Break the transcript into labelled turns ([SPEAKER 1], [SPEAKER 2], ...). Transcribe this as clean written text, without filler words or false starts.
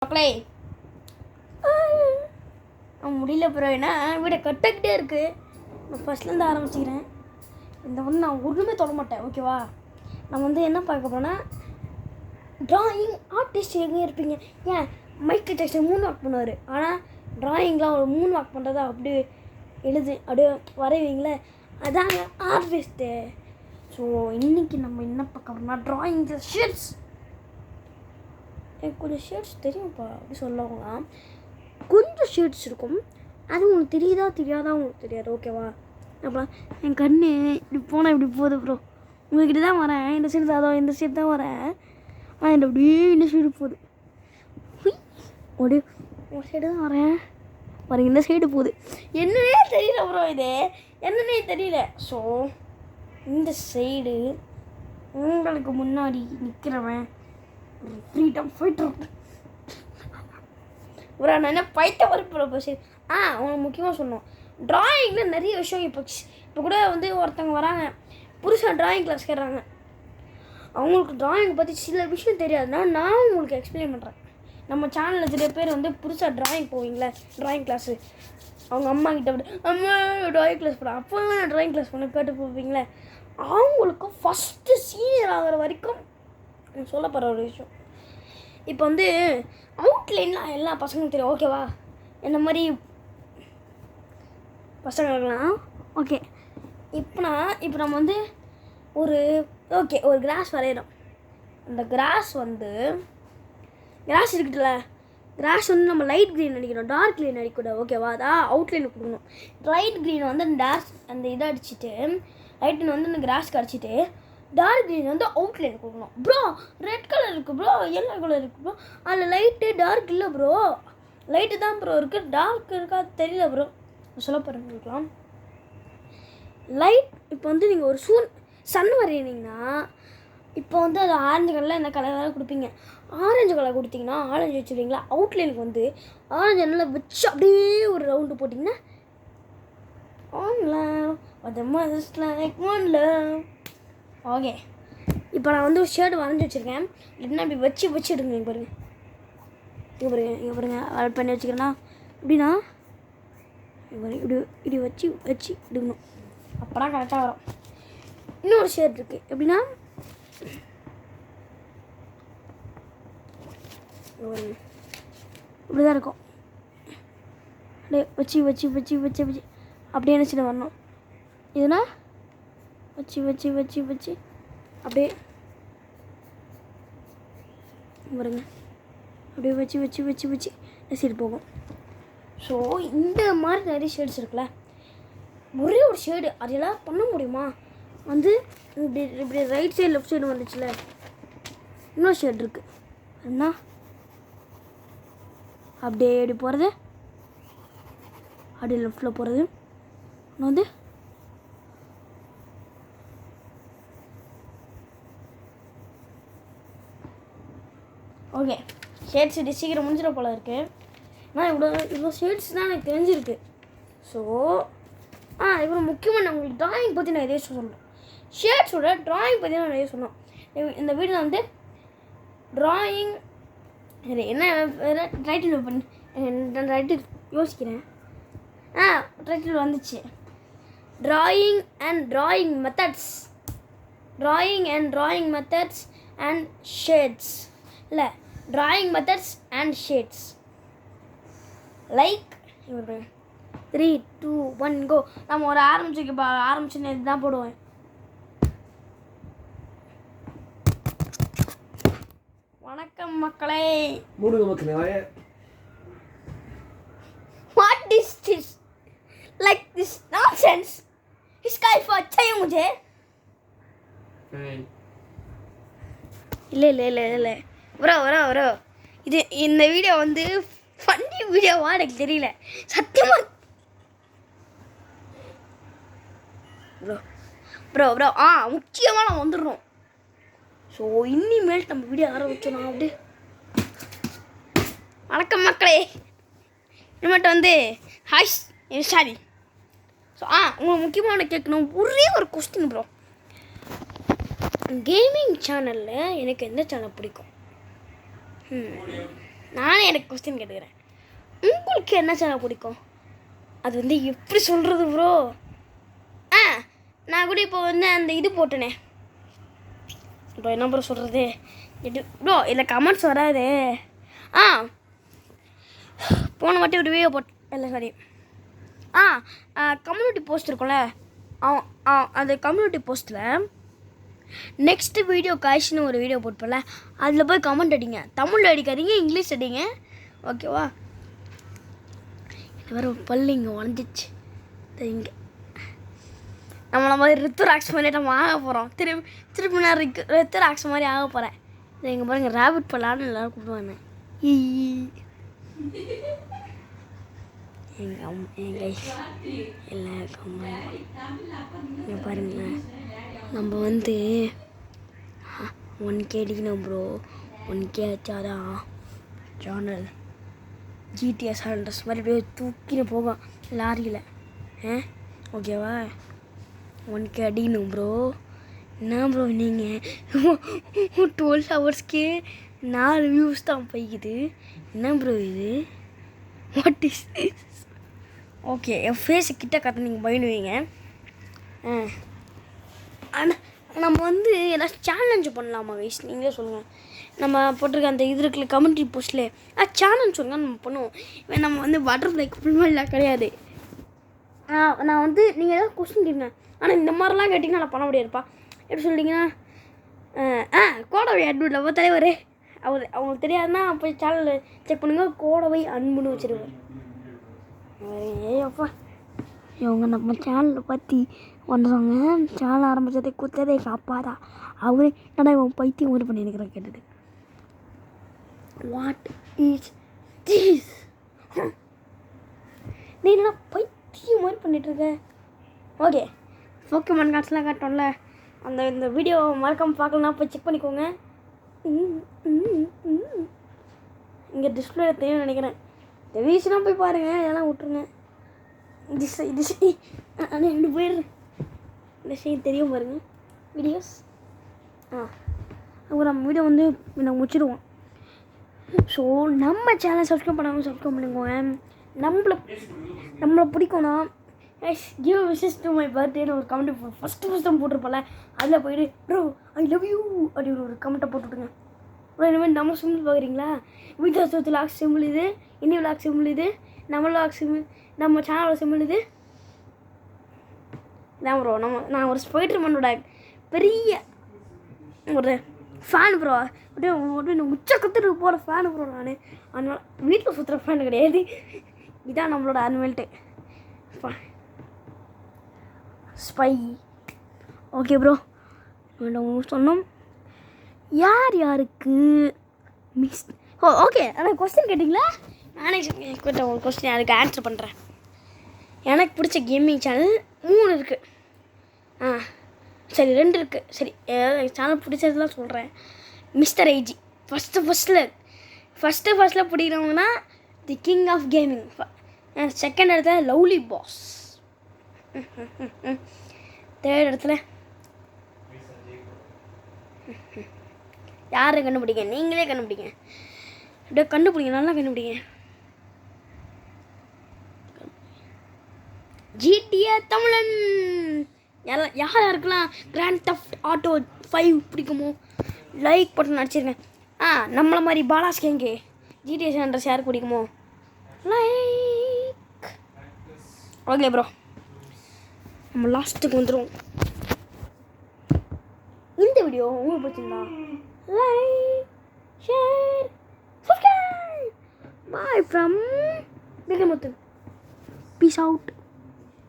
[SPEAKER 1] மக்களே முடியல ப்ரோ. ஏன்னா வீடை கட்டிக்கிட்டே இருக்குது. நான் ஃபஸ்ட்லேருந்து ஆரம்பிச்சிக்கிறேன். இந்த நான் ஒன்றுமே தொட மாட்டேன். ஓகேவா? நான் என்ன பார்க்க போகிறேன்னா ட்ராயிங் ஆர்டிஸ்ட் எங்கே இருப்பீங்க? ஏன் மைக்கேல் ஜாக்சன் 3 வாக் பண்ணுவார். ஆனால் ட்ராயிங்லாம் ஒரு 3 வாக் பண்ணுறதா அப்படி அப்படியே வரைவீங்களே, அதாங்க ஆர்டிஸ்ட்டு. ஸோ இன்றைக்கி நம்ம என்ன பார்க்க போகிறோம்னா ட்ராயிங் ஷேட்ஸ். எனக்கு கொஞ்சம் ஷேட்ஸ் தெரியும்ப்பா அப்படி சொல்லலாம். கொஞ்சம் ஷேட்ஸ் இருக்கும். அது உங்களுக்கு தெரியாதா உங்களுக்கு தெரியாது. ஓகேவா? அப்புறம் என் கண்ணு இப்படி போனால் இப்படி போகுது ப்ரோ. உங்கள்கிட்ட தான் வரேன். இந்த சைடு இந்த சைடு தான் வரேன். ஆனால் இந்த அப்படியே இந்த சைடு போகுது. அப்படியே ஒரு சைடு தான் வரேன். பாருங்க இந்த சைடு போகுது. என்னன்னே தெரியல ப்ரோ. இது என்னன்னே தெரியல. ஸோ இந்த சைடு உங்களுக்கு முன்னாடி நிற்கிறவன் ஃப்ரீடம் ஃபைட்டர் ஒரு நான் என்ன பைத்த வரைப்போ. சரி, அவங்களுக்கு முக்கியமாக சொன்னோம். ட்ராயிங்கில் நிறைய விஷயம் இப்போ கூட ஒருத்தவங்க வராங்க, புதுசாக ட்ராயிங் கிளாஸ் கேட்குறாங்க. அவங்களுக்கு ட்ராயிங் பற்றி சில விஷயம் தெரியாதுன்னா நான் உங்களுக்கு எக்ஸ்பிளைன் பண்ணுறேன். நம்ம சேனலில் சில பேர் புதுசாக ட்ராயிங் போவீங்களே, ட்ராயிங் கிளாஸு, அவங்க அம்மா கிட்ட அம்மா ட்ராயிங் கிளாஸ் போகிறேன் அப்போ நான் ட்ராயிங் கிளாஸ் பண்ண கேட்டு போவீங்களே, அவங்களுக்கு ஃபஸ்ட்டு சீனியர் ஆகிற வரைக்கும் சொல்லப்படுற ஒரு விஷயம். இப்போ அவுட்லைன்லாம் எல்லா பசங்களும் தெரியும். ஓகேவா? என்ன மாதிரி பசங்களுக்கெல்லாம் ஓகே. இப்போ நம்ம ஒரு கிராஸ் வரைகிறோம். அந்த கிராஸ் இருக்குதுல்ல, கிராஸ் நம்ம லைட் க்ரீன் அடிக்கணும், டார்க் க்ரீன் அடிக்கக்கூடாது. ஓகேவா? அதான் அவுட்லைன் கொடுக்கணும். லைட் க்ரீன் டார்க் அந்த இதை அடிச்சுட்டு, லைட்டின் அந்த கிராஸ்க்கு அடிச்சுட்டு, டார்க் க்ரீன் அவுட்லைன் கொடுக்கணும். ப்ரோ ரெட் கலர் இருக்குது ப்ரோ, எல்லோ கலர் இருக்குது ப்ரோ, அதில் லைட்டு டார்க் இல்லை ப்ரோ, லைட்டு தான் ப்ரோ இருக்குது, டார்க் இருக்கா தெரியல ப்ரோ. சொல்ல போகிறேன். லைட் இப்போ நீங்கள் ஒரு சன் வரையினீங்கன்னா இப்போ அது ஆரஞ்சு கலரில் என்ன கலர் கொடுப்பீங்க. ஆரஞ்சு கலர் கொடுத்தீங்கன்னா ஆரஞ்சு வச்சுருவீங்களா, அவுட்லைனுக்கு ஆரஞ்சு நல்லா வச்சு அப்படியே ஒரு ரவுண்டு போட்டிங்கன்னா ஓகே. இப்போ நான் ஒரு ஷேடு வரைஞ்சி வச்சுருக்கேன். இல்லைன்னா இப்படி வச்சு எடுங்க. இங்கே பாருங்க ஆட் பண்ணி வச்சுக்கிறேன்னா இப்படின்னா இப்படி வச்சு எடுக்கணும். அப்போ தான் கரெக்டாக வரும். இன்னொரு ஷேட் இருக்குது. எப்படின்னா இப்படி தான் இருக்கும். அப்படியே வச்சு அப்படியே நினச்சிட்டு வரணும். இதுனா வச்சு அப்படியே பாருங்க, அப்படியே வச்சு நெசிட்டு போகும். ஸோ இந்த மாதிரி நிறைய ஷேட்ஸ் இருக்குல்ல, ஒரே ஒரு ஷேடு அதெல்லாம் பண்ண முடியுமா? இப்படி ரைட் சைடு லெஃப்ட் சைடு வந்துச்சுல, இன்னொரு ஷேட் இருக்குது. என்ன அப்படியே எப்படி போகிறது, அப்படியே லெஃப்டில் போகிறது. இன்னும் ஓகே. ஷேட்ஸ் சீக்கிரம் முடிஞ்சிட போல இருக்குது. ஆனால் இவ்வளோ ஷேட்ஸ் தான் எனக்கு தெரிஞ்சிருக்கு. ஸோ இவ்வளோ முக்கியமாக நான் உங்களுக்கு ட்ராயிங் பற்றி நான் நிறைய சொல்கிறேன். ஷேட்ஸோட ட்ராயிங் பற்றி நான் நிறைய சொன்னோம். இந்த வீடியோவில் ட்ராயிங் என்ன வேறு டைட்டில் டைட்டில் யோசிக்கிறேன். டைட்டில் வந்துச்சு, drawing and drawing methods and shades. இல்லை, drawing methods and shades. Like 3, 2, 1 go. நம்ம ஒரு ஆரம்பிச்சுன்னு இதுதான் போடுவேன். வணக்கம் மக்களே. What is this? Like this nonsense? इसका इफ़ेक्ट चाहिए मुझे. இல்லை ப்ரோ இந்த வீடியோ ஃபன்னி வீடியோவா எனக்கு தெரியல சத்தியமாக. ப்ரோ முக்கியமாக நான் வந்துடுறோம். ஸோ இனிமேல் நம்ம வீடியோ ஆரம்பிச்சோம். அப்படியே வணக்கம் மக்களே. இனிமேட்டு ஹாய் சாரி. ஸோ உங்களுக்கு முக்கியமான கேட்கணும் ஒரே ஒரு கொஸ்டின் ப்ரோ. கேமிங் சேனலில் எனக்கு எந்த சேனல் பிடிக்கும்? நானே எனக்கு கொஸ்டின் கேட்டுக்கிறேன். உங்களுக்கு என்ன சேனல் பிடிக்கும்? அது வந்து எப்படி சொல்கிறது ப்ரோ? நான் கூட இப்போ வந்து அந்த இது போட்டேனே ப்ரோ, என்ன ப்ரோ சொல்கிறது ப்ரோ, இதில் கமெண்ட்ஸ் வராது. போன வாட்டி ஒரு வீடியோ இல்லை சாரி கம்யூனிட்டி போஸ்ட் இருக்கும்ல, அந்த கம்யூனிட்டி போஸ்ட்டில் நெக்ஸ்ட்டு வீடியோ காய்ச்சின்னு ஒரு வீடியோ போட்டுப்போம்ல, அதில் போய் கமெண்ட் அடிங்க. தமிழில் அடிக்காதீங்க, இங்கிலீஷ் அடிங்க, ஓகேவா? இது வேறு பல்லு இங்கே உடஞ்சிச்சு. இங்கே நம்மளை மாதிரி ரித்துராக்ஸ் மாதிரி நம்ம ஆக போகிறோம். திருப்பி நான் ரித்துராக்ஸ் மாதிரி ஆக போகிறேன். இதை இங்கே பாருங்கள், ரேபிட் பல்லான்னு எல்லோரும் கூப்பிடுவாங்க. எங்கள் எல்லாருக்கும் இங்கே பாருங்களேன், நம்ம வந்து 1K அடிக்கணும் ப்ரோ. 1K ஆச்சாதான் சேனல் ஜிடிஎஸ் ஹண்ட்ரஸ் மாதிரி அப்படியே தூக்கின்னு போகும் லாரியில். ஓகேவா? 1K அடிக்கணும் ப்ரோ. என்ன ப்ரோ நீங்கள் 12 ஹவர்ஸ்க்கே 4 வியூஸ் தான் போய்க்குது. என்ன ப்ரோ இது? What is this? Okay, N phase கிட்ட கற்று நீங்கள் பயந்துவீங்க. ஆனால் நம்ம வந்து ஏதாச்சும் சேலஞ்ச் பண்ணலாமா கைஸ்? நீங்களே சொல்லுங்கள். நம்ம போட்டிருக்க அந்த இது இருக்குல்ல கம்யூனிட்டி போஸ்ட்லேயே சேலஞ்ச் சொல்லுங்கள், நம்ம பண்ணுவோம். நம்ம வந்து பட்டர்ஃப்ளைக்கு ஃபுல்மெல்லாம் கிடையாது. நான் வந்து நீங்கள் ஏதாவது கொஸ்டின் கேட்குங்க, ஆனால் இந்த மாதிரிலாம் கேட்டிங்கன்னா நான் பண்ண முடியாதுப்பா. எப்படி சொல்லிட்டீங்கன்னா கோடவை அன்புல தலைவர் அவங்களுக்கு தெரியாதுன்னா போய் சேனலில் செக் பண்ணுங்கள். கோடவை அன்புன்னு வச்சுருவார். ஏப்பா இவங்க நம்ம சேனலை பற்றி பண்ணுறாங்க. சேனல் ஆரம்பித்ததை குத்ததே எங்கள் அப்பா தான். அவரே என்னடா இவன் பைத்தியம் மாதிரி பண்ணியிருக்கிறேன் கேட்டுட்டு. What is this? நீ என்ன பைத்தியம் மாதிரி பண்ணிகிட்ருக்க? ஓகே, போக்கேமான் கார்ட்ஸ்லாம் காட்டோம்ல, இந்த வீடியோ மறக்காமல் பார்க்கலாம், போய் செக் பண்ணிக்கோங்க. இங்கே டிஸ்பிளே தெரியும் நினைக்கிறேன். இந்த வீசுனா போய் பாருங்கள், இதெல்லாம் விட்ருங்க. ரெண்டு பேர் இந்த சைடு தெரியும் பாருங்கள் வீடியோஸ். அப்புறம் நம்ம வீடியோ வந்து நாங்கள் முடிச்சிடுவோம். ஸோ நம்ம சேனல் சப்ஸ்கிரைப் பண்ணாமல் சப்ஸ்கிரைப் பண்ணிக்கோங்க. நம்மளை பிடிக்கும்னா கிவ் விஷஸ் டு மை பர்த்டேன்னு ஒரு கமெண்ட் ஃபஸ்ட்டு தான் போட்டிருப்பல, அதில் போய்ட்டு ப்ரோ ஐ லவ் யூ அப்படின்னு ஒரு கமெண்ட்டை போட்டுவிட்டுங்க. அப்புறம் இனிமேல் நம்ம சிம்பிள் பார்க்குறீங்களா? வீட்டு லாக் சிம்பிள் இது, இன்னி லாக் சிம்பிள் இது, நம்ம லாக் சிம்பிள், நம்ம சேனலோட சிம்பிள் இது தான் ப்ரோ. நான் ஒரு ஸ்பைடர்மேனோட பெரிய ஒரு ஃபேன் ப்ரோ. அப்படியே உச்ச கற்றுட்டு போகிற ஃபேனு ப்ரோ நான். அதனால வீட்டில் சுற்றுற ஃபேன் கிடையாது. இதான் நம்மளோட அனிமல்ட்டு ஸ்பை. ஓகே ப்ரோ, சொன்னோம். யார் யாருக்கு மிஸ் ஓகே ஆனால் கொஸ்டின் கேட்டிங்களா? நானே கேட்ட ஒரு கொஸ்டின் அதுக்கு ஆன்சர் பண்ணுறேன். எனக்கு பிடிச்ச கேமிங் சேனல் 3 இருக்குது. சரி 2 இருக்குது. சரி ஏதாவது சேனல் பிடிச்சதுலாம் சொல்கிறேன். மிஸ்டர் ஐஜி ஃபஸ்ட்டில் பிடிக்கிறவங்கன்னா the king of gaming. Second இடத்துல லவ்லி பாஸ். தேர்ட் இடத்துல யாரை கண்டுபிடிங்க? நீங்களே கண்டுபிடிங்க. அப்படியே கண்டுபிடிங்க, நல்லா கண்டுபிடிங்க. ஜிடிஏ தமிழன். யாருக்கெல்லாம் கிராண்ட் தெஃப்ட் ஆட்டோ 5 பிடிக்குமோ லைக் பட்டன் அடிச்சிருங்க. நம்மளை மாதிரி பாலாஸ் கேங்கு ஜிடிஏ சாண்டர்ஸ் யாருக்கு பிடிக்குமோ லைக். ஓகே ப்ரோ, நம்ம லாஸ்ட்டுக்கு வந்துடுவோம். இந்த வீடியோ உங்களுக்கு பிடிச்சிருந்தா like, share, subscribe. Bye from Pigamuthu. Peace out.